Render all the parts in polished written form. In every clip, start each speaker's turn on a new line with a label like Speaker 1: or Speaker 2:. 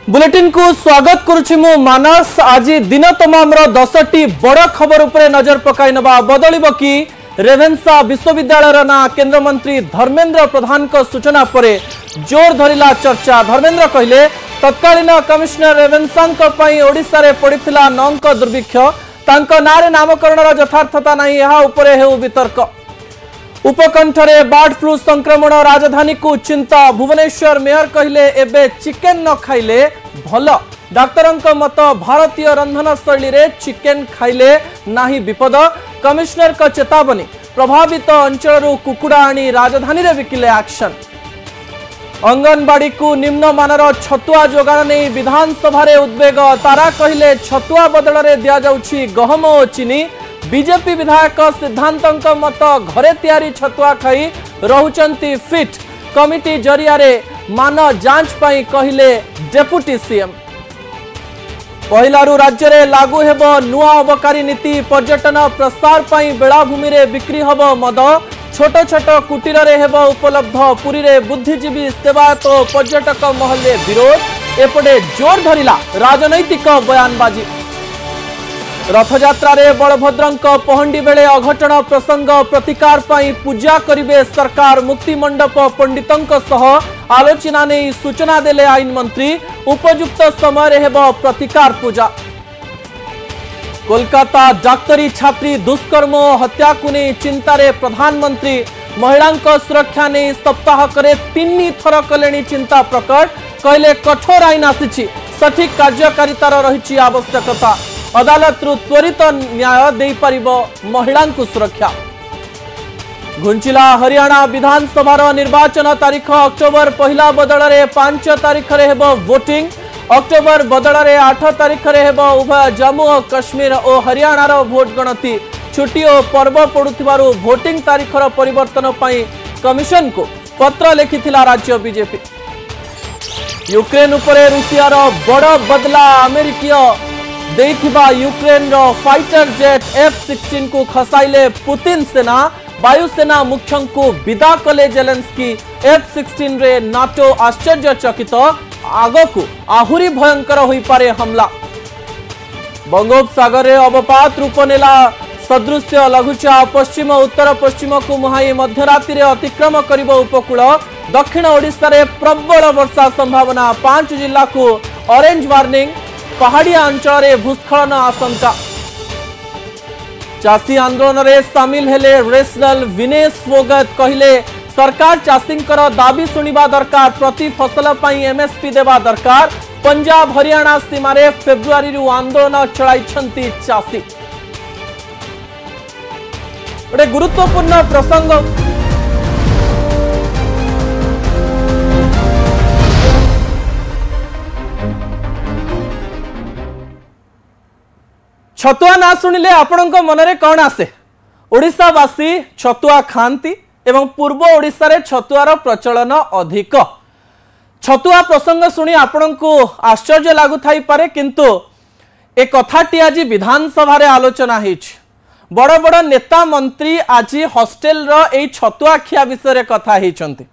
Speaker 1: Bulletin को स्वागत करुछि मु मानस। आज दिन तमाम 10टी बड़ खबर उपरे नजर पकाई नबा। बदलिब कि रेवेन्सा विश्वविद्यालय ना केंद्र मंत्री धर्मेंद्र प्रधान को सूचना पर जोर धरिला चर्चा। धर्मेंद्र कहले तत्कालीन कमिश्नर रेवेन्सा ओडिशा रे पड़िथिला नौंक दुर्भिक्ष तांको नारे नामकरण यथार्थता नहीं यहा उपरे हेउ वितर्क। उपकंठरे बर्ड फ्लू संक्रमण राजधानी को चिंता। भुवनेश्वर मेयर कहले एबे चिकेन न खाइले भल। डाक्तरंक मत भारतीय रंधन शैली रे चिकेन खाइले नाही विपद। कमिश्नर का चेतावनी प्रभावित अंचल कुकुड़ा आनी राजधानी रे बिकिले एक्शन। अंगनवाड़ी को निम्न मानर छतुआ जोगाण नहीं विधानसभा रे उद्वेग। तारा कहले छतुआ बदल रे दिया जाउछि गहम और चीनी। बीजेपी विधायक सिद्धांत मत घरे तैयारी छतुआ खाई रहउचंती फिट। कमिटी जरिया रे मान जांच पाई कहले डेप्यूटी सीएम। पहिलारू राज्य रे लागू हेबो नुआ अबकारी नीति। पर्यटन प्रसार पाई बेलाभूमि रे बिक्री हबो मद। छोट छोट कुटीर रे हेबो उपलब्ध। पुरी रे बुद्धिजीवी सेवायत और पर्यटक महल विरोध। एपटे जोर धरिला राजनैतिक बयानबाजी। रथयात्रा रे बलभद्रंक पहंडी बेले अघटन प्रसंग प्रतिकार पाई पूजा करिवे सरकार। मुक्ति मंडप पंडितंक सह आलोचना नहीं सूचना देले आईन मंत्री। उपयुक्त समय रे हेबो प्रतिकार पूजा। कोलकाता डाक्तरी छात्री दुष्कर्म हत्या को नहीं चिंता रे प्रधानमंत्री। महिला सुरक्षा नहीं सप्ताह करे 3 थर कलेनी चिंता प्रकट। कहले कठोर आईन आसी सठिक कार्यकारितार रही आवश्यकता। अदालत त्वरित न्याय दे पारिबो महिला सुरक्षा। घुंचिला हरियाणा विधानसभा निर्वाचन तारीख अक्टोबर पहला बदल रे 5 तारीख रे हेबो वोटिंग। अक्टोबर बदल रे 8 तारीख रे हेबो उभय जम्मू और काश्मीर और हरियाणा रो भोट गणति। छुट्टी और पर्व पड़ुथिबारु भोटिंग तारीखर परिवर्तन पाई कमिशन को पत्र लिखिथिला राज्य बीजेपी। यूक्रेन उपरे रूसिया रो बड़ बदला। अमेरिकीय देइथिबा यूक्रेन रो फाइटर जेट F-16 को खसाइले पुतिन सेना। वायुसेना मुख्य को विदा कले जेलेंस्की। F-16 रे नाटो आश्चर्यचकित आग को आहुरी भयंकर होई पारे हमला। बंगोपसागर रे अवपात रूप नेला सदृश्य लघुचाप। पश्चिम उत्तर पश्चिम को मुहाई मध्यराति रे अतिक्रम करिबो उपकूल। दक्षिण ओडिशा रे प्रबल वर्षा संभावना। 5 जिला को ऑरेंज वार्निंग। पहाड़िया अंचल रे भूस्खलन आशंका। चाषी आंदोलन रे सामिल हेले रेशनल विनेश फोगत। कहले सरकार चाषींकर दाबी सुनिबा दरकार। प्रति फसल पाई एमएसपी देवा दरकार। पंजाब हरियाणा सीमा रे फेब्रुआरी रु आंदोलन चलाइछंती चाषी। गोटे गुरुत्वपूर्ण प्रसंग। छतुआ ना शुणिले आपण मनरे कौन आसे? ओडिशावासी छतुआ खाती एवं पूर्व ओडिशा रे छतुआर प्रचलन अधिक। छतुआ प्रसंग शुणी आपण को आश्चर्य लागु थाई पारे, किंतु ए कथाटी आज विधानसभा रे आलोचना हेछि। बड़ बड़ नेता मंत्री आज हॉस्टेल रो ए छतुआ खिया विषय रे कथा हेछंती।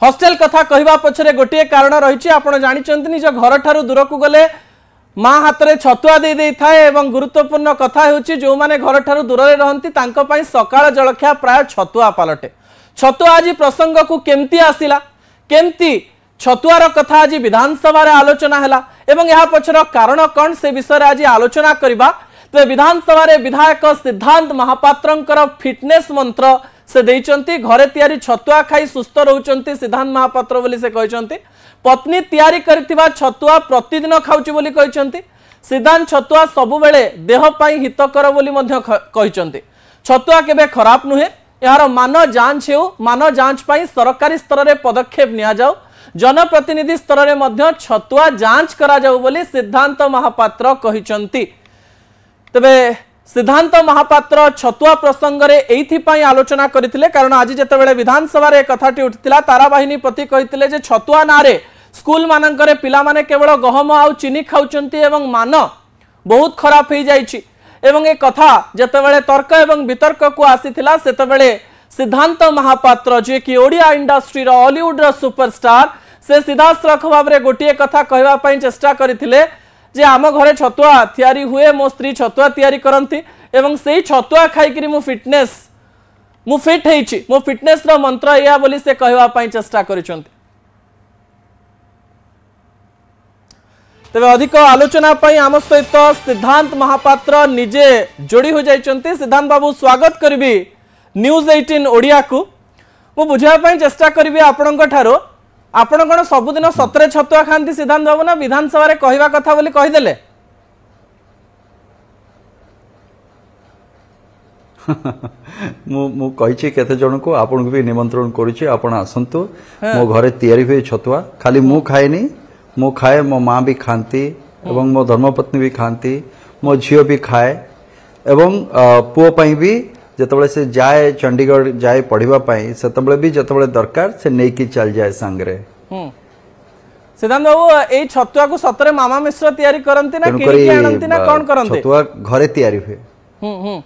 Speaker 1: हॉस्टेल कथा कहवा पछरे गोटे कारण रहिछि। आपण जानिचंती निज घर ठारू दूर को गले माँ हाथ में छतुआ दे दे थाए। एवं गुरुत्वपूर्ण कथा होची जो माने घर ठारू दूर रे रहंती तांको पई सकाळ जलखिया प्राय छतुआ पालटे। छतुआ आज प्रसंग को केमती आसिला, केमती छतुआर कथा आज विधानसभा रे आलोचना हैला एवं यहा पछर कारण कौन से विषय रे आज आलोचना करिबा। तो विधानसभा रे विधायक सिद्धांत महापात्रंकर फिटनेस मंत्र से देइचंती। घरे तैयारी छतुआ खाई सुस्थ रहउचंती सिद्धांत महापात्र बोली से कहचंती। पत्नी तैयारी करथिबा छतुआ प्रतिदिन खाउची बोली कहचंती। सिद्धांत छतुआ सबु बेले देह पाई हितकर बोली मध्य कहचंती। छतुआ केबे खराब नुहे। यार मान जांच हेउ। मान जांच पाई सरकारी स्तर रे पदक्षेप निया जाऊ। जनप्रतिनिधि स्तर रे मध्य छतुआ जांच करा जाऊ बोली सिद्धांत महापात्र कहचंती। तबे सिद्धांत महापात्र छतुआ प्रसंग रे एथि पाई आलोचना करथिले कारण आज जेतेबेले विधानसभा रे कथाटी उठितिला ताराबाहिनी प्रति कहितिले जे छतुआ नारे स्कूल मानंकरे पिला माने केवल गहम आउ चीनी खाउचंती एवं मान बहुत खराब हो जाइछि। एवं ए कथा जेतेबेले तर्क एवं वितर्क को आसीथिला सेतेबेले सिद्धांत महापात्र जे कि ओडिया इंडस्ट्री रो हॉलीवुड रो सुपरस्टार से सीधासख भाव में गोटे कथा कहवाई चेष्टा करथिले जे आम घरे छतुआ तैयारी हुए मो स्त्री छतुआ तैयारी करती एवं से छतुआ खाई मु फिटनेस मु फिट है मो फिटनेस रो मंत्र या बोली से कहवाई चेष्टा करिसंती। तेरे अधिक आलोचना आम सहित सिद्धांत महापात्र निजे जोड़ी हो जाइछंती। सिद्धांत बाबू स्वागत करी न्यूज 18 ओडिया को मु बुझापी चेष्टा करी आपण ठारो आपण कौन सबुदिन सतरे छतुआ खाती सिद्धांत बाबू ना विधानसभा रे कहवा कथा बोली कहीदेले
Speaker 2: मु कही केते जन को आपन को भी निमंत्रण करूची आपण आसंतु मो घरे तैयारी हुए छतुआ खाली मु खाएनी मो खाए मो माँ भी खाती एवं मो धर्मपत्नी भी खाती मो झील भी खाए एवं पुओ पई भी जतबले से जाए चंडीगढ़ जाए पढ़िबा पई सेतबले भी जतबले दरकार से नेकी चल जाए संगरे।
Speaker 1: सिद्धांत बाबू ए छतुआ को सतरे मामा मिश्र तैयारी करंती ना किनी आनंती ना कोन करंती
Speaker 2: छतुआ घरे तैयारी हुए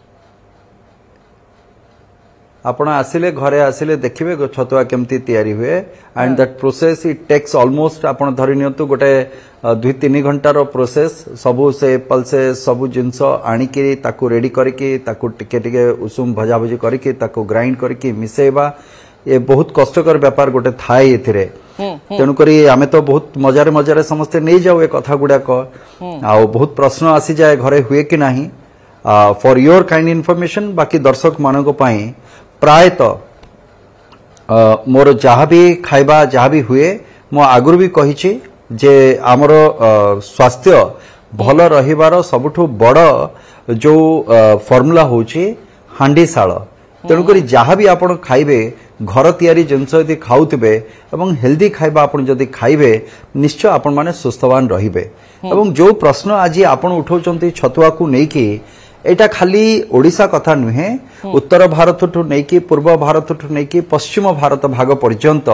Speaker 2: आपण आसिले घरे आसिले देखिबे छतुआ केमती तैयारी हुए and that process it takes almost आपण धरि नियंतु गोटे 2-3 घंटा रो प्रोसेस सबु से पल्सेस सबु जिंस आनी के ताकू रेडी करके ताकू टिके टिके उषुम भजा भजी करके ताकू ग्राइंड करके मिसेबा ये बहुत कष्टकर व्यापार गोटे थाए एथिरे तेणु करी आमे तो बहुत मजारे मजारे समस्ते नहीं जाऊ ए कथा गुडा को आ बहुत प्रश्न आसी जाए घरे हुए कि नहीं फॉर योर काइंड इन्फॉर्मेशन बाकी दर्शक मानक पई प्रायतः मोर जहाँ भी खाइबा जहाँ भी हुए मो आगुरी भी कही जे आमर स्वास्थ्य भल रहिबार सबुठु बड़ जो फॉर्मूला होची हांडीशाल तेणुक जहाँ भी आपण खाइबे घर तैयारी जिनस यदि खाउथिबे एवं हेल्दी खाइबा आपण जदि खाइबे निश्चय आपण माने सुस्थवान रहिबे एवं जो प्रश्न आज आपण उठाउचंती छतुआ को नेकी एटा खाली ओडिशा कथा नुहे उत्तर भारत ठू नेकी पूर्व भारत ठू नेकी पश्चिम भारत भाग पर्यंत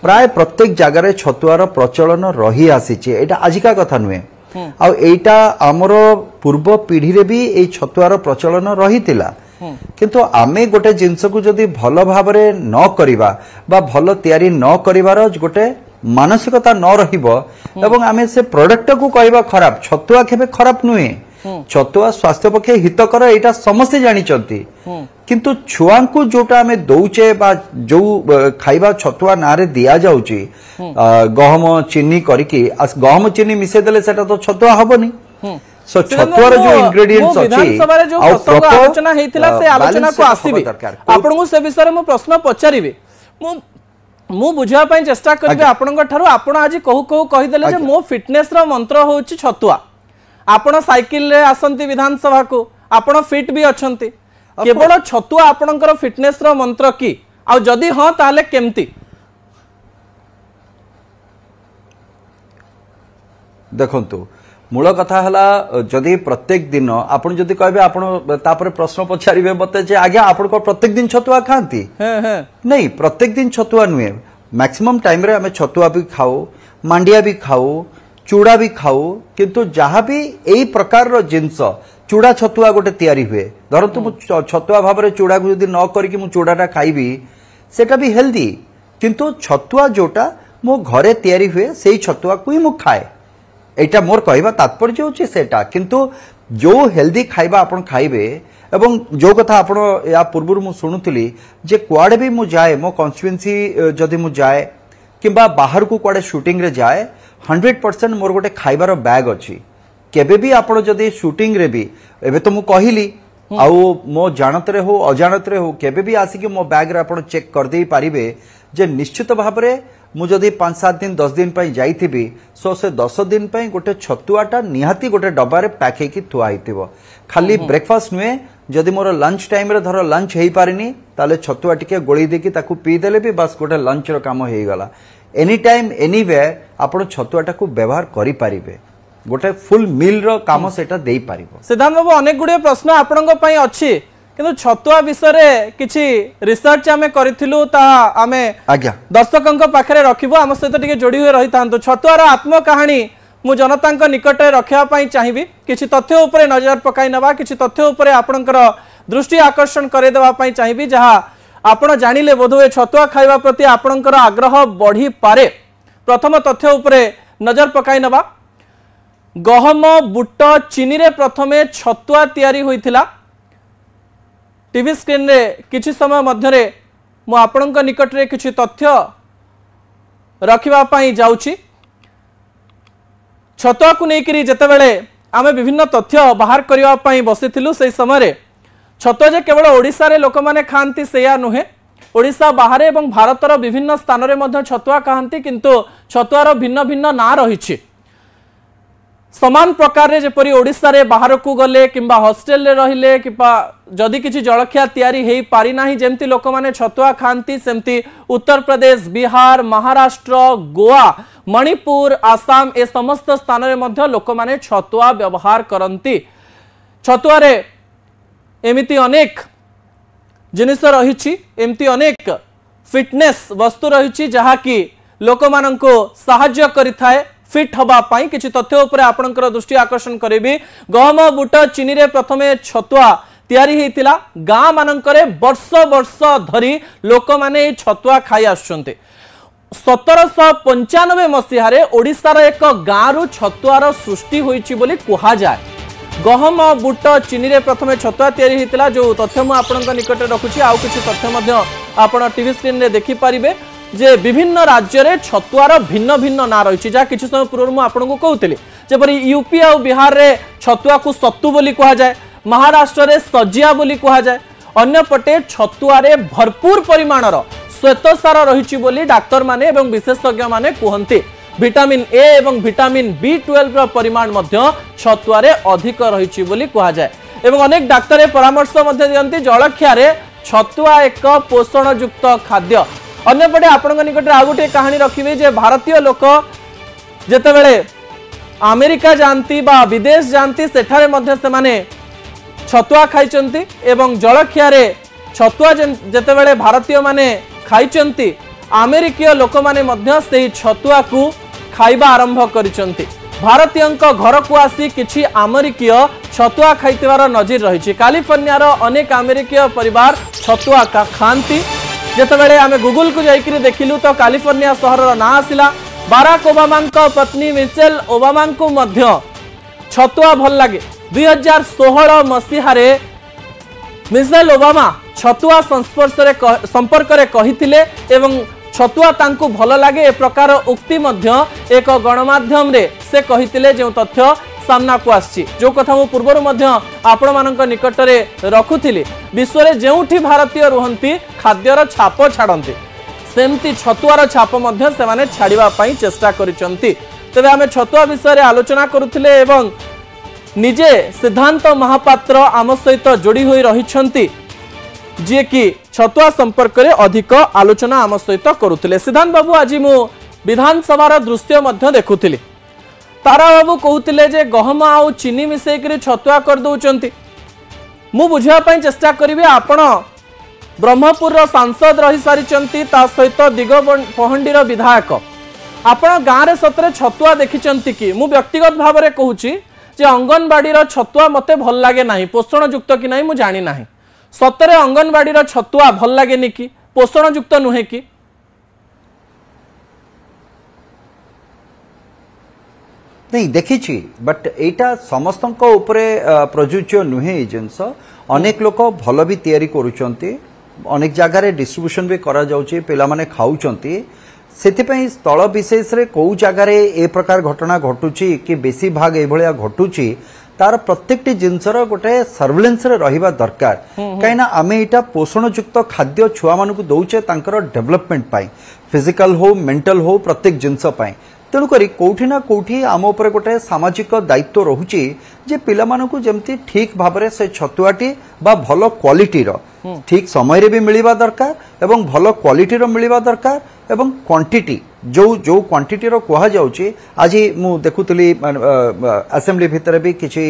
Speaker 2: प्राय प्रत्येक जगार छतुआर प्रचलन रही आसीचे एटा आजिका कथा नुहे आ एटा हमर पूर्व पीढ़ी रे भी ए छतुआर प्रचलन रहीतिला किंतु आमे गोटे जिंस को जदि भल भाबरे न करिबा बा भल तयारी न करिवार गोटे मानसिकता न रहिबो एवं आमे से प्रोडक्ट को कहबा खराब छतुआ केबे खराब नुहे छतुआ स्वास्थ्य पक्षे हितकर एटा समस्ते जानिचंती किंतु छुआ को जोटा आमे दउचे बा जो खाइबा छतुआ नारे दिया जाउची गहम चीनी करके गहम चीनी मिसे देले सेटा तो छतुआ हबनी सो छतुआर जो इंग्रेडिएंट्स अछि विधानसभा रे जो प्रसंग आलोचना हेतिला से आलोचना को आसीबे आपन को से विषय में प्रश्न पचारिबे मु बुझा पई चेष्टा करबे आपन ठारो आपन आज कहू कहू कहि देले जे मो फिटनेस रो मंत्र होची छतुआ आपण साइकिल रे आसंती विधानसभा को आपण फिट भी अछंती केवल छतुआ आपणकर फिटनेस रो मंत्र की आ जदी हां ताले केमती देखंतु मूल कथा हला जदी प्रत्येक दिन आपण जदी कहबे आपण तापर प्रश्न पछारिबे बते जे आज्ञा आपण को प्रत्येक दिन छतुआ खांती नहीं प्रत्येक दिन छतुआ नुए मैक्सिमम टाइम रे हमें छतुआ भी खाओ मांडिया भी खाओ चूड़ा भी खाऊ किंतु जहाँ भी यही प्रकार रो जिंस चूड़ा छतुआ गोटे तैयारी हुए धरतु मु छतुआ भाव में चूड़ा को यदि न करके मु चूड़ाटा खाइबी सेटा भी हेल्दी किंतु छतुआ जोटा मो घरे तैयारी हुए सेही छतुआ को ही मु खाए एटा मोर कहबा तात्पर्य होची सेटा किंतु जो हेल्दी खाइबा आपण खाइबे एवं जो कथा आपण या पूर्व मु सुनुतली जे कुआडे भी मु जाए मो कॉन्स्टिट्यूएंसी जदि मु जाए किंबा बाहर को कुआडे शूटिंग रे जाए 100% मोर गोटे खाइबार बैग अच्छी केबे भी आपण जदि शूटिंग रे भी एबे तो मु कहिली आउ मो जानतरे हो अजानतरे हो केबे भी आसी मो बैग रे आपण चेक कर दे पारिबे जे निश्चित भाव में मु जदि 5-7 दिन 10 दिन पई जाइथिबी सो से 10 दिन पई गोटे छतुआटा निहाती गोटे डब्बा रे पैक हेकी थुआ हितिबो खाली ब्रेकफास्ट नुए जदि मोर लंच टाइम रे धर लंच हेई पारिनी ताले छतुआ टिके गोळी देकी ताकू पी देले भी बस गोटे लंच रो काम हेई गला एनी टाइम एनीवेयर आपण छतुआटा को व्यवहार करि पारिबे गोटे फुल मील रो काम सेटा देई पारिबो।
Speaker 1: सिद्धांत बाबू अनेक गुडे प्रश्न आपणक पई अछि किंतु छतुआ विषय रे किछि रिसर्च आमे करिथिलु ता आमे
Speaker 2: आज्ञा
Speaker 1: दर्शकंक पाखरे रखिबो हम सहित टिके जोडी होय रहितांतो छतुआर आत्म कहानी मु जनतांक निकट रखिया पई चाहिबी किछि तथ्य उपरे नजर पकाई नबा किछि तथ्य उपरे आपणकर दृष्टि आकर्षण करे देबा पई चाहिबी जहा आपण जानिले बोधवे छतुआ खाइबा प्रति आपणकर आग्रह बढ़ी पारे प्रथम तथ्य उपरे नजर पकाई नबा गहम बुट चीनी रे प्रथमे छतुआ तैयारी होइथिला टीवी स्क्रीन रे किछि समय मध्यरे मु आपणक निकट रे किछि तथ्य रखिबा पई जाउछि छतुआ को नेकिरी जेतेबेले आमे विभिन्न तथ्य बाहर करिवा पई बसिथिलु सेई समय रे छतुआ जे केवल ओडिसा रे लोक माने खांती सेया नुहे ओडिसा बाहर एवं भारतर विभिन्न स्थान रे मध्य छतुआ खांती किंतु छतुआर भिन्न भिन्न ना रहिछि समान प्रकार रे जेपरि ओडिसा रे बाहर को गले किंबा हॉस्टेल रे रहिले किंबा जदि किछि जलखिया तयारी हेई पारि नाही जेमति लोक माने छतुआ खांती सेमति उत्तर प्रदेश बिहार महाराष्ट्र गोवा मणिपुर आसाम ए समस्त स्थान रे मध्य लोक माने छतुआ व्यवहार करंती छतुआ रे एमिति अनेक जिनिस रहिछि एमिति अनेक फिटनेस वस्तु रहिछि जहा कि लोक माननको सहाय्य करिथाय फिट हबा पाई किछि तथ्य उपरे आपनकर दृष्टि आकर्षण करेबी गहम बुट चीनी रे प्रथमे छतुआ तयारी हेतिला गां मानकरे वर्ष वर्ष धरी लोक माने छतुआ खाई आछुंते 1795 मसिहा रे ओडिसा रो एक गां रु छतुआर सृष्टि होईछि बोली कुहा जाय गहम बुट चीनी रे प्रथमे छतुआ तयारी हेतिला जो तथ्य मु आपनक निकट रखुछि आउ किछि तथ्य मध्ये आपण टीवी स्क्रीन रे देखि पारिबे जे विभिन्न राज्य रे छतुआर भिन्न भिन्न ना रही जहाँ किसी समय पूर्व मुझे आपको कहूली जपरी यूपी और बिहार रे छतुआ को सत्तू बोली कहा जाए महाराष्ट्र रे सजिया बोली कहा जाए अन्यपटे छतुआ रे भरपूर परिमाणर श्वेतसार रही बोली डाक्तर माने एवं विशेषज्ञ माने कहते विटामिन ए एवं विटामिन B12 परिमाण मध्य छतुआ रे अधिक रही बोली कहा जाए एवं अनेक डाक्तर परामर्श दियंती जलखिया रे छतुआ एक पोषण युक्त खाद्य अन्यपटे आपन निकट आ गोटे कहानी रखिबे जे भारतीय लोक जेतेबेले अमेरिका जानती बा विदेश जानती सेठारे मध्य से माने छतुआ खाइचंती एवं जलखिया रे छतुआ जेतेबेले भारतीय माने खाइचंती अमेरिकीय लोक माने मध्य सेही छतुआ को खाइबा आरंभ करिचंती भारतीयंक घर को आसी किछि अमेरिकीय छतुआ खाइतिवार नजीर रहिछि कैलिफोर्निया रो अनेक अमेरिकीय परिवार छतुआ खांती जेतेबेले आमे गूगल को जाइकरी देखिलु तो कैलिफोर्निया शहर ना आसिला बाराक ओबामा पत्नी मिशेल ओबामा को मध्य छतुआ भल लगे 2016 मसीह रे मिशेल ओबामा छतुआ संपर्क रे कहिथिले एवं छतुआ तांकु भल लगे ए प्रकार उक्ति मध्य एक गणमाध्यम रे से कहिथिले जो तथ्य सामना को आछि जो कथा मु पूर्वर मध्य आपण मानक निकट रे रखुथिली विश्व रे जेउठी भारतीय रुहंती खाद्यर छाप छाडंती सेमती छतुआर छाप मध्य से माने छाड़िबा पई चेष्टा करिसंती तबे आमे छतुआ विषय रे आलोचना करुथिले एवं निजे सिद्धांत महापात्र आम सहित जोड़ी होई रहिसंती जे कि छतुआ संपर्क रे अधिक आलोचना आम सहित करुथिले सिद्धांत बाबू आज मु विधानसभा दृश्य मध्य देखुथिली तारा बाबू कहते जे गहम आउ चीनी मिसेक छतुआ कर दौरान मु बुझापी चेष्टा करी आपण ब्रह्मपुर सांसद रही सारी सहित दिगपहंडीर विधायक आपण गाँव में सतरे छतुआ देखी कि मु व्यक्तिगत भाव में कहूँ जे अंगनवाड़ी छतुआ मते भल लगे ना पोषण युक्त कि नहीं मुझे जानी ना सतरे अंगनवाड़ी छतुआ भल लगे कि पोषण युक्त नुहे कि
Speaker 2: नहीं देखी बट एटा समस्त प्रযোज्य नुहे जिनस अनेक लोक भल भी तैयारी करुचंती अनेक जगार डिस्ट्रीब्यूशन भी करा जाउची पिला माने खाउचंती सेथिपई स्थल विशेष रे को जगार ए प्रकार घटना घटुची कि बेसी भाग ए भलिया घटुची तार प्रत्येकटी जिनसर गोटे सर्वेलेंस रे रहिबा दरकार काइना आमे एटा पोषण युक्त खाद्य छुआ मानकु दउचे तांकर डेवलपमेंट पाई फिजिकल हो मेंटल हो प्रत्येक जिनस पाई तेणुक कौटि ना कौटि आम उपर गोटे सामाजिक दायित्व रोचे जे पिला मानकु जेमती ठीक भाव से छतुआटी बा भल क्वालिटीर ठीक समय रे भी मिलवा दरकार एवं भल क्वालिटीर मिलवा दरकार एवं क्वांटिटी जो जो क्वांटिटी रो कहा जाउची आज मु देखुतली असेंबली भितर भी किछि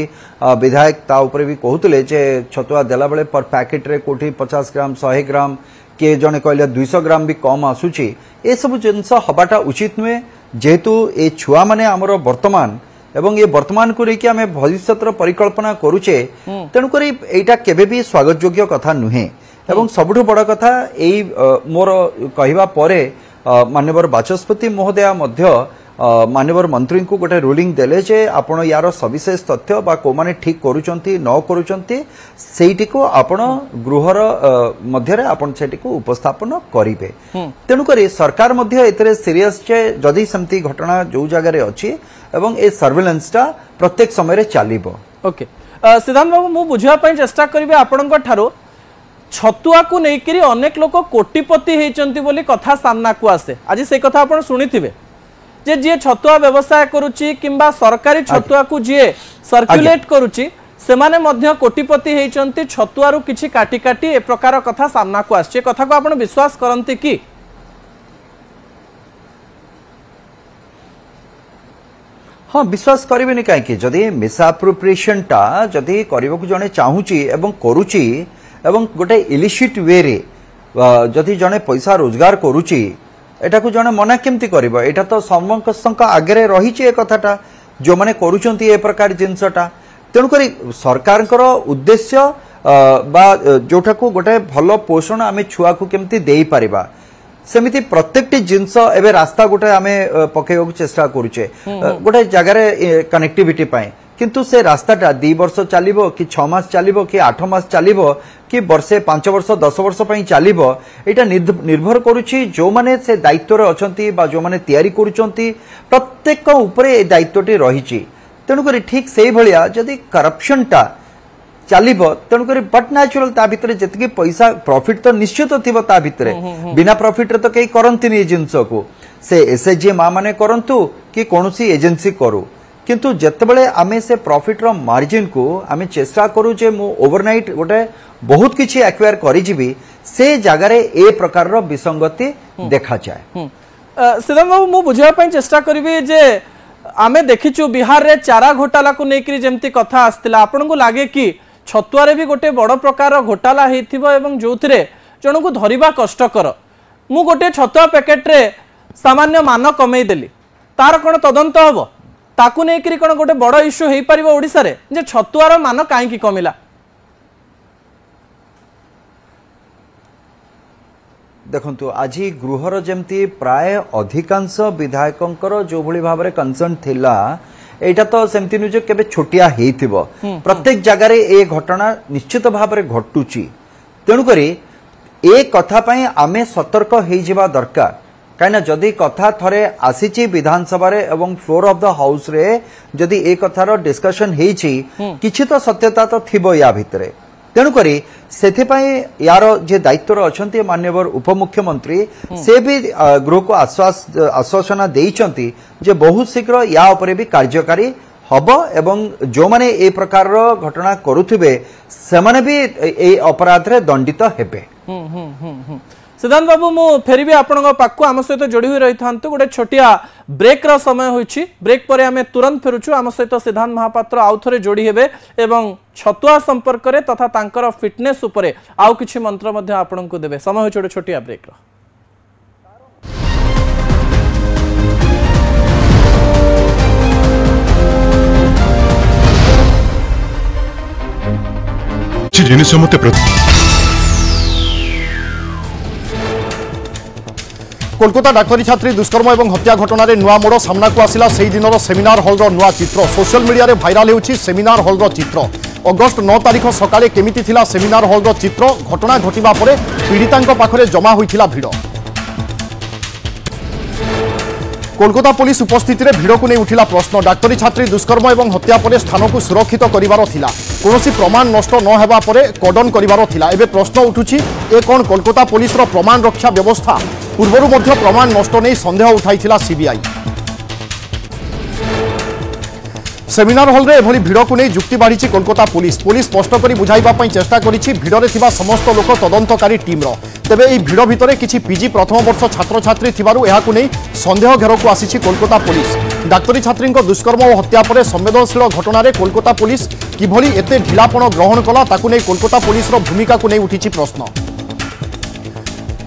Speaker 2: विधायक ता ऊपर भी कहउतले जे छतुआ देला बेले पर पैकेट रे कोठी 50 ग्राम 100 ग्राम के जने कहले 200 ग्राम भी कम आसुची ए सब जिंस हबाटा उचित नुए जेहेतु ए छुआ माने हमर वर्तमान एवं ये वर्तमान को लेकिन आम भविष्य परिकल्पना करुचे तेणुक एटा केबे भी स्वागत योग्य कथा नुहे एवं सबुठ बड़ कथा यही मोर कहवा परे माननीय बाचस्पति महोदय मध्य माननीय मंत्री को गोटे रूलिंग देले जे आपण यार सविशेष तथ्य बा को माने ठीक करूचंती न करूचंती सेठी को आपण गृहर मध्य आपण सेठी को उपस्थापन करिवे तेनु करी सरकार मध्य एतरे सीरियस जे जदी समती घटना जो जगह रे अछि एवं ए सर्वेलेंस ता प्रत्येक समय रे चालिबो।
Speaker 1: ओके सिद्धांत बाबू मु बुझिया पई चेष्टा करिवे आपनक ठारो छतुआ को नेकरी अनेक लोक कोटिपति हेचंती बोली कथा सामना को आसे आज से कथा आपण सुनिथिबे जे जे छतुआ व्यवसाय करूची किंबा सरकारी छतुआ को जे सर्कुलेट करूची सेमाने मध्य कोटिपति हेचंती छतुआरु किछि काटी काटी ए प्रकार कथा सामना को आसे कथा को आपण विश्वास करंती कि
Speaker 2: हाँ विश्वास करेंगे कहीं जदि मिसअप्रोप्रिएशन टा जदि करबा को जने चाहूची एवं करूची एवं गोटे इलिसिट वे रे जदि जने पैसा रोजगार करूची एटा को जने मना केमती करबा एटा तो समस्त आगे रही ए कथाटा जो माने करूचंती ए प्रकार जिनसटा तेणु करी सरकार उद्देश्य बा जोटा को गोटे भल पोषण आमे छुआ को केमती देई परिबा सेमिति प्रत्येक जिनस एबे रास्ता गोटे आमे पकेवा चेष्टा करूचे गोटे जगार कनेक्टिविटी पाए किंतु से रास्ताटा 2 वर्ष चलिबो कि 6 मास चलिबो कि 8 मास चलिबो कि वर्षे 5 वर्ष 10 वर्ष पई चलिबो एटा निर्भर करूची जो माने से दायित्व रे अछंती बा जो माने तयारी करूचंती प्रत्येक ऊपर ए दायित्वटी रहिची तेणु करी ठीक सेही भलिया जदी करप्शन टा चलिबो तेणु करी बट नेचुरल ता भितरे जतकी पैसा प्रॉफिट तो निश्चित थिबो ता भितरे बिना प्रॉफिट रे तो केही करंती नि जिंस को से एसएचजी मा माने करंतु कि कोनोसी एजेंसी करू किंतु जतबेले आमे से प्रॉफिट रो मार्जिन को आमे चेष्टा करू जे मो ओवरनाइट गोटे बहुत किछि एक्वायर करि जिबी से जगह रे ए प्रकार रो विसंगति देखा जाय।
Speaker 1: सिद्धांत बाबू मु बुझिया पई चेष्टा करबी जे आमे देखिछु बिहार रे चारा घोटाला को नेकरी जेमती कथा आस्तिला आपन को लागे कि छतुआरे भी गोटे बड़ प्रकार घोटाला हेथिबो एवं जोथिरे जण को धरिबा कष्टकर मु गोटे छतुआ पैकेट रे सामान्य मान कमेई देली तार कोन तदंत हबो ताकू नेकरी कोन गोटे बड़ इश्यू हेई परिबो ओडिसा रे जे छतुआर मान काहे की कमिला
Speaker 2: देखंतु आज गृहर जेमती प्राय अधिकांश विधायकंकर जो भली भाव रे कंसर्न थिला एटा तो सेमती नुजे केबे छोटिया हेइथिबो प्रत्येक जगह रे ए घटना निश्चित भाव रे घटुची तेणु करी ए कथा पई आमे सतर्क हेइ जिबा दरकार काइना जदी कथा थरे आसीची विधानसभा रे एवं फ्लोर ऑफ द हाउस रे जदी ए कथार डिस्कशन हेइची किछि तो सत्यता तो थिबो या भितरे तेणु करी सेथे पई यार जे दायित्व रे अछंती माननीय उपमुख्यमंत्री से भी गृह को आश्वासना देइचंती जे बहुत शीघ्र या उपरे भी कार्यकारी हबो एवं जो माने ए प्रकार रो घटना करूथिबे से माने भी ए अपराध रे दंडित हेबे।
Speaker 1: सिद्धांत बाबू मु फेरबी आपण पाखु आम सहित जोड़ी हुई रही था गोटे छोटिया ब्रेक रो समय होइछि ब्रेक परे आमे तुरंत फेरुछु आम सहित सिद्धांत महापात्र आउ थरे जोड़ी हेबे एवं छतुआ संपर्क रे तथा तांकर फिटनेस उपरे आउ किछि मंत्र मध्ये आपण को देबे समय होइछि छोटिया ब्रेक रो।
Speaker 3: जिनिस मते
Speaker 4: कोलकाता डाक्तरी छात्री दुष्कर्म और हत्या घटना नुआ मोड़ सामना को आसिला से दिन सेमिनार हॉल नुआ चित्र सोशल मीडिया रे भाइराल होछि सेमिनार हॉल चित्र अगस्ट 9 तारिख सकाळे केमिति थिला सेमिनार हॉल चित्र घटना घटिबा परे पीड़ितांक पाखरे जमा होइथिला भिड़ कोलकाता पुलिस उपस्थिति रे भिड़ को नहीं उठिला प्रश्न डाक्तरी छात्री दुष्कर्म और हत्या पर स्थान को सुरक्षित करिवार थिला कोनोसी प्रमाण नष्ट न हेबा परे कॉर्डन करिवार थिला एबे प्रश्न उठुछि ए कोन कोलकाता पुलिस रो प्रमाण रक्षा व्यवस्था पूर्वरु मध्य प्रमाण नष्ट नहीं संदेह उठाइथिला सीबीआई सेमिनार हॉल रे एभली भिड़ को नहीं जुक्ति बाढ़ी कोलकाता पुलिस स्पष्ट करी बुझाइबा पई चेष्टा करिछि भिड़रे थिबा समस्त लोक तदंतकारी टीम रो तेबे एई भिड़ भितरे किछि पीजी प्रथम वर्ष छात्र छात्री थिबारु एहाकु नहीं संदेह घेर को आसीछि कोलकाता पुलिस डाक्तरी छात्री दुष्कर्म और हत्या पर संवेदनशील घटना रे कोलकाता पुलिस किभली एते ढिलापण ग्रहण कला ताकु नहीं कोलकाता पुलिस रो भूमिका को नहीं उठिछि प्रश्न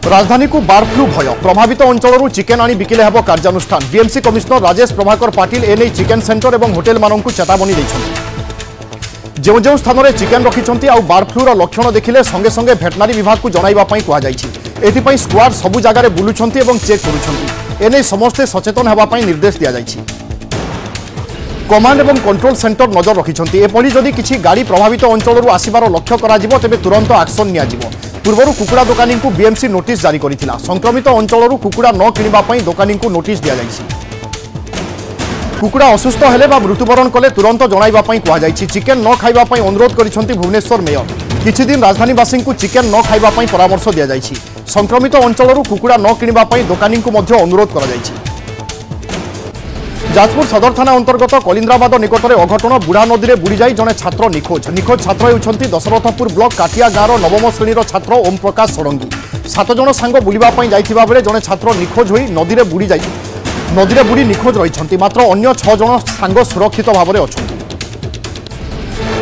Speaker 4: राजधानी को बार्ड फ्लू भय प्रभावित अंचल चिकेन आनी बिकिले हेब कार्यानुष्ठान बीएमसी कमिशनर राजेश प्रभाकर पाटिल एने चिकेन सेंटर और होटेल मानक चेतावनी देइछन्ति जो स्थान में चिकेन रखिंट आउ बार्ड फ्लूर लक्षण देखिले संगे संगे भेटनारी विभाग को जणाइबा पई कुआ जाइछि एथिपाई स्क्वाड सबु जगार बुलुछंती एवं चेक करुछंती एने समस्ते सचेतन हेबा पई निर्देश दिया जायछि। कमांड एवं कंट्रोल सेंटर नजर रखिछंती एपरि जदि किछि गाड़ी प्रभावित अंचलरू आसिबार लक्ष्य कराजिबो तेबे तुरंत एक्शन नियाजिबो। पूर्वरु कुकुड़ा दोकानी को बीएमसी नोटिस जारी करिथिला। संक्रमित अंचलरू कुकुड़ा न किनिबा पई दोकानी को नोटिस दिया जायछि। कुकुड़ा असुस्थ हेले बा मृत्युवरण कले तुरंत जणाइबा पई कुहा जायछि। चिकेन न खाइबा पई अनुरोध करिसंती भुवनेश्वर मेयर। किछि दिन राजधानीवासी को चिकेन न खाइबा पई परामर्श दिया जायछि। संक्रमित अंचलरू कुकुड़ा न किनिबा पई दोकानी को मध्य अनुरोध करा जायछि। जाजपुर सदर थाना अंतर्गत कलिंद्राबाद निकटरे अघटन बुढ़ा नदी में बुड़ी जाई जड़े छात्र निखोज। निखोज छात्र होउछंती दशरथपुर ब्लॉक काटिया गाँव नवम श्रेणीर छात्र ओम प्रकाश षडंगी। 7 जण सांग बुलिबा पई जाइथिबा बेले जड़े छात्र निखोज होई नदी में बुड़ी निखोज रहिछंती। मात्र अन्य 6 जण सांग सुरक्षित भाव में अछंती।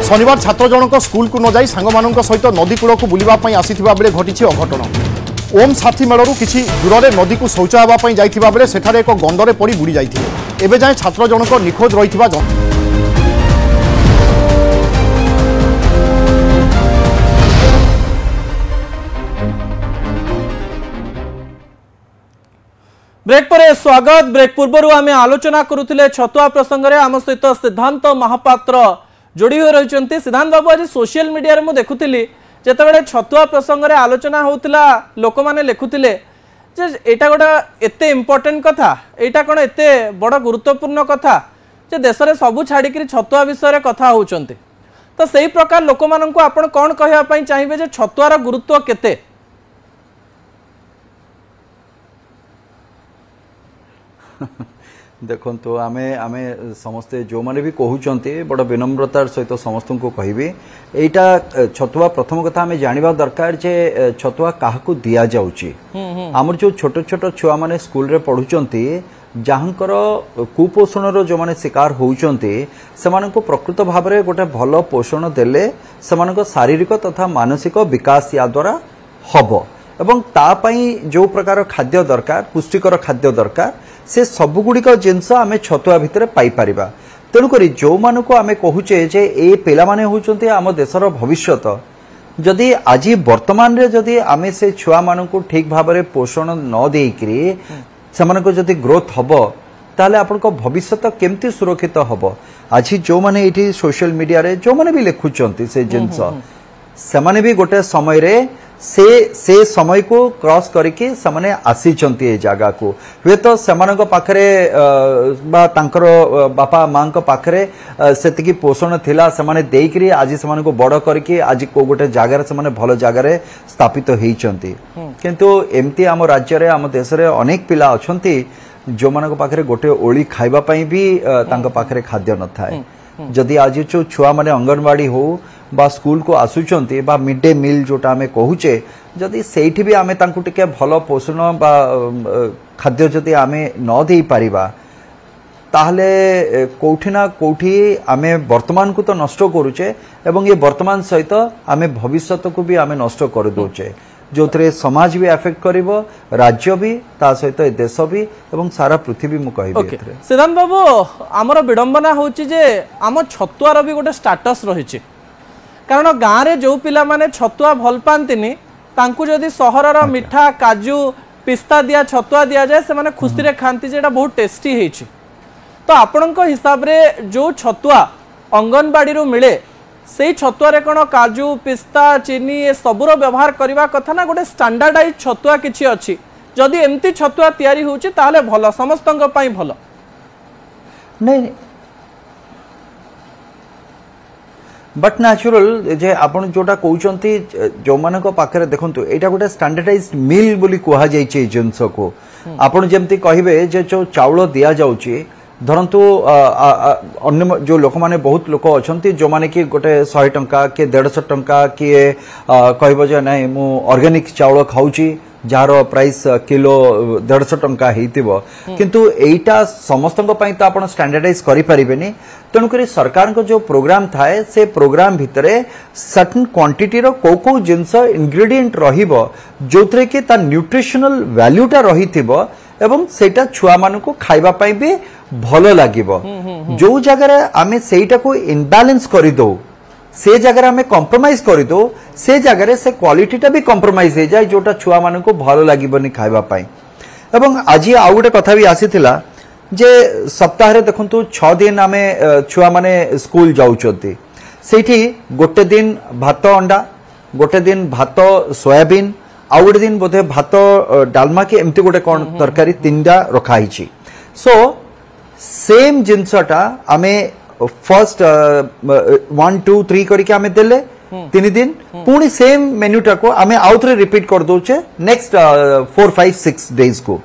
Speaker 4: शनिवार छात्र जनक स्कूल को न जाई सांग मानक सहित नदी कूल को बुलिबा पई आसीथिबा बेले घटिछि अघटन। ओम साथी मेलरू किछि दूर नदी को शौच हेबा पई जाइथिबा बेले सेठारे एक गंडरे पड़ी बुड़ी जाइथिले। एबे जाए छात्र जनक निखोज रहिथिबा
Speaker 1: ब्रेक पर स्वागत। ब्रेक पूर्व आम आलोचना करुले छतुआ प्रसंग में आम सहित सिद्धांत महापात्र जोड़ी हो रही। सिद्धांत बाबू आज सोशल मीडिया में देखुली जिते छतुआ प्रसंग में आलोचना होता लोक मैंने लिखुले एटा गोटा एते इम्पोर्टेंट कथा, एटा कौन एते बड़ गुरुत्वपूर्ण कथा जे देश में सबू छाड़ी छतुआ विषय कथा होउचंती। तो सही प्रकार लोक माननकु आपण कौन कहवाई चाहिए जे छतुआर गुरुत्व केते?
Speaker 2: देखो आमे आमे समस्ते जो माने भी कहउचंती बड़ विनम्रतार सहित समस्त को कहबी एटा छतुआ प्रथम कथा आमे जानिबा दरकार जे छतुआ काहाकू दिया जाउची। हमर जो छोट छोट छुआ माने स्कूल रे पढुचंती जहाँकर कुपोषण जो माने शिकार होउचंती सेमाननको प्रकृत भाव में गोटे भल पोषण देले सेमानको शारीरिक तथा मानसिक विकास या द्वारा हबो एवं ता पई जो प्रकार खाद्य दरकार पुष्टिकर खाद्य दरकार से सबुगुड़िक जिनस आम छतुआ भितर पाई। तेणुक जो मानक आम कहूचे जे ए पिला माने होउचंती आम देशर भविष्यत जदि आज वर्तमान रे जदि आम से छुआ मानक ठीक भाव में पोषण न देकरी सेमानक जदि ग्रोथ हबो ताले आपन को भविष्यत केमती सुरक्षित हबो। आज जो माने एठी सोशल मीडिया रे जो माने भी लिखुचंती से जिनस सेमाने भी गोटे समय रे से समय को क्रॉस करके समाने आसी चंती ए जागा को हुए तो सेमानक पाखरे बा तांकर बापा मां को पाखरे सेतिकी पोषण थिला समाने देइकरी आज सेमान को बड़ करके आज को गोटे जागा रे समाने भलो जागा रे स्थापित हेई चंती। किंतु एमती आम राज्य रे आम देश रे अनेक पिला अछंती जो मानक पाखरे गोटे ओली खाइबा पई भी तांका पाखरे खाद्य न थाए। जदि आज जो छुआ माने अंगनवाड़ी हो बा स्कूल को आसुचंती बा मिड डे मील जोटा आमे कहूचे जदि सेठी भी आमे तांकु टिके भलो पोषण बा खाद्य जदि आमे न देई परिबा ताहले कोठी ना कोठी आमे वर्तमान को तो नष्ट करूचे एवं ये वर्तमान सहित आमे भविष्यत को भी आमे नष्ट कर दोचे जो थे समाज भी अफेक्ट करिवो राज्य भी ता सहित देश भी एवं सारा पृथ्वी मु कहबी।
Speaker 1: सिद्धांत बाबू आमर विडंबना होची जे आम छतुआर भी गोटे स्टेटस रहिछि कारण गाँव में जो पिला माने छतुआ भल पाती तांकु जदि सहरर मिठा काजू पिस्ता दिया छतुआ दि जाए से माने खुशी रे खाती जेटा बहुत टेस्टी होइछि। तो आपणक हिसाब रे जो छतुआ अंगनवाड़ी रू मिले से छतुआ रे कौन काजू पिस्ता चीनी ए सबूर व्यवहार करने कथा ना गोटे स्टैंडर्डाइज छतुआ किछि अछि जदि एमती छतुआ तैयारी होउछि ताले भलो समस्तंक पई भलो
Speaker 2: नहीं बट नेचुरल जे आपण जोटा कहउचंती जो मानक पाखरे देखंतु एटा गोटे स्टैंडर्डाइज्ड मील बोली कुहा जाइछे जिंस को आपण जेमती कहिबे जे जो चावल दिया जाउची धरंतु अन्य जो लोक माने बहुत लोक अछंती जो माने कि गोटे 100 टंका के 150 टंका कि कहबो जे नै मु ऑर्गेनिक चावल खाउची जार प्राइस किलो 150 टंका हेतिबो किंतु एटा समस्तक पई तो आपण स्टैंडर्डाइज करि परिबेनी। तेणुक सरकार को जो प्रोग्राम थाए से प्रोग्राम भितरे सर्टेन क्वांटिटी रो को जिंस इंग्रेडिएंट रहिबो जोथरे कि ता न्यूट्रिशनल वैल्यूटा रहिथिबो एवं सेटा छुआ मानु को खाइबा पई भी भलो लागिबो। जो जगह आमे सेटा को इनबैलेंस करि दो से जगह आम कंप्रोमाइज कर दो से जगह से क्वालिटीटा भी कंप्रोमाइज हो जाए जोटा छुआ मान को भल लगे खावाई। एवं आज आउ गोटे कथा भी आसीथिला जे सप्ताह रे देखंतु 6 दिन आमे छुआ माने स्कूल जाउचोती सेठी गोटे दिन भात अंडा गोटे दिन भात सोयाबीन आउ गोटे दिन बोधे भात डालमा के एमती गोटे कौन तरकारी तीनटा रखाई सो सेम जिनसटा आमे फर्स्ट 1 2 3 करके आमे देले 3 दिन पुणी सेम मेन्यूटा को आमे आउ थरे रिपीट कर दोचे नेक्स्ट 4 5 6 डेज को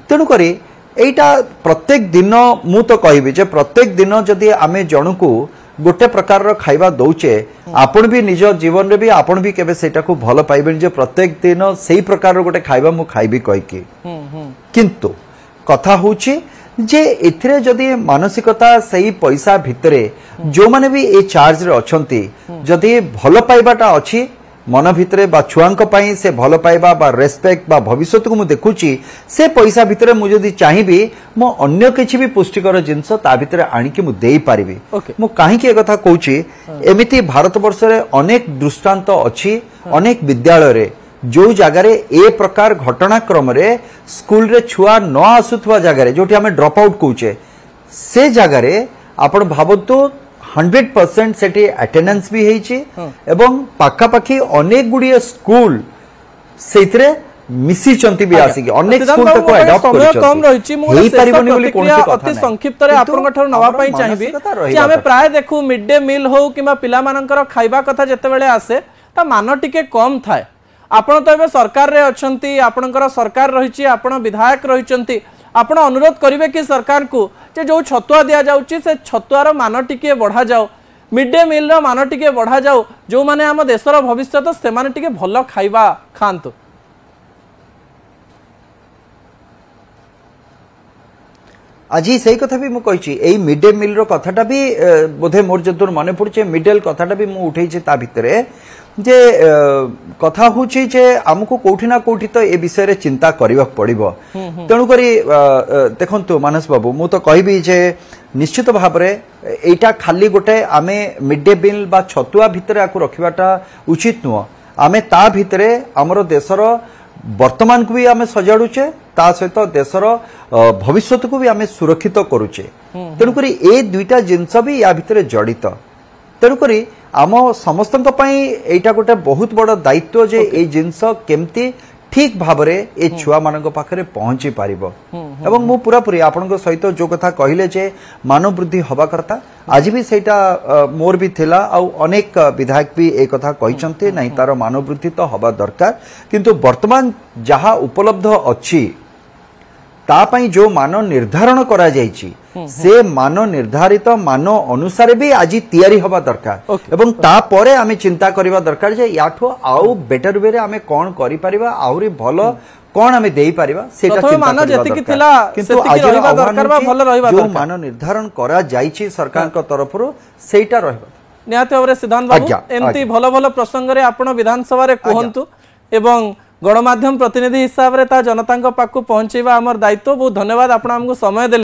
Speaker 2: तेणु करी एटा प्रत्येक दिन मु तो कहबी जे प्रत्येक दिन जदि आमे जणु को गोटे प्रकार रो खाइबा दउचे आपण भी निज जीवन रे भी आपण भी केबे सेटा को भलो पाइबेन जे प्रत्येक दिन सेही प्रकार रो गोटे खाइबा मु खाइबी कहि के किंतु कथा होची जे एथिरे जदि मानसिकता सही पैसा भितरे जो माने भी ए चार्ज रे अछंती जदि भलो पाइबाटा अछि मन भितरे बा छुआंक पई से भलो पाइबा बा रेस्पेक्ट बा भविष्यत को मु देखुची से पैसा भितरे मु जदि चाहिबी मो अन्य किछि भी पुष्टिकर जिंस ता भितरे आनी के मु देई पारिबी मु काहे के कथा कहूची एमिति भारत वर्ष रे अनेक दृष्टांत अछि अनेक विद्यालय रे जो जगह ए प्रकार घटनाक्रम रे स्कूल रे छुआ न आसुथवा जगह रे जोटी हमें ड्रॉप आउट कहूचे से जगह रे आपण भाबतो 100% सेठी अटेंडेंस भी हेची एवं पाखा पाखी अनेक गुडिया स्कूल सेथरे मिसी चंती भी आसी के अनेक स्कूल तक को अडॉप्ट कर
Speaker 1: समय कम रहिची मु अति संक्षिप्त रे आपन ठर नवा पई चाहिबी कि हमें प्राय देखु मिड डे मील हो किबा पिला मानकर खाइबा कथा जते बेले आसे ता मान टिके कम थाए आपण तो एबे सरकार रे अछंती आपनकर सरकार रहिची आपण विधायक रहिचंती आपण अनुरोध करिवे कि सरकार को जे जो छतुआ दिया जाउची से छतुआर मान टिके बढ़ा जाओ मिड डे मील रो मान टिके बढ़ा जाओ जो माने हम देशर भविष्य तो से माने टिके भलो खाइबा खांतु
Speaker 2: आज सही कथा भी मु कहिची एई मिड डे मील रो कथाटा भी बोधे मोर जदुर माने पड़चे मिडल कथाटा भी मु उठेइचे ता भितरे जे कथा होची जे हमको कोठी ना कोठी तो ए विषय रे चिंता करबा पड़िबो तेणु करी देखंतु मानस बाबू मु तो कहबी जे निश्चित भाव रे एटा खाली गोटे आमे मिड डे मील बा छतुआ भितरे आकु रखिबाटा उचित नुह आमे ता भितरे हमरो देशर वर्तमान को भी आमे सजाडुचे ता सहित देशर भविष्यत को भी आमे सुरक्षित करूचे तेणु करी ए दुईटा जिंस भी या भितरे जड़ित तेणु करी आम समस्त एटा गोटे बहुत बड़ दायित्व जे ए जिंस केमती ठीक भाव रे ए छुआ मानक पाखरे पहुंची पारिबो एवं मु पूरा पूरी आपनक सहित जो कथा कहिले जे मानव वृद्धि हवा करता आज भी सेटा मोर भी थिला आ अनेक विधायक भी ए कथा कहिसंते नहीं तार मानव वृद्धि तो हवा दरकार किंतु वर्तमान जहा उपलब्ध अछि ता पई जो मान निर्धारण करा जायछि से मान निर्धारित मान अनुसार भी आज तैयारी हवा दरकार एवं ता परे आमे चिंता करबा दरकार जे याठो आउ बेटर वे रे आमे कोन करि परिबा आउरी भलो कोन आमे देई परिबा सेटा चिंता करबा दरकार किंतु आज रहिबा दरकार बा भलो रहिबा दरकार जो मान निर्धारण करा जायछि सरकार को तरफ रो सेटा रहबा
Speaker 1: निहाती भाबरे सिद्धांत बाबू एमती भलो भलो प्रसंग रे आपण विधानसभा रे कहंतु एवं गणमाध्यम प्रतिनिधि हिसाब रे ता जनता पाखु पहुंचेबा हमर दायित्व बहुत धन्यवाद आपण हमको समय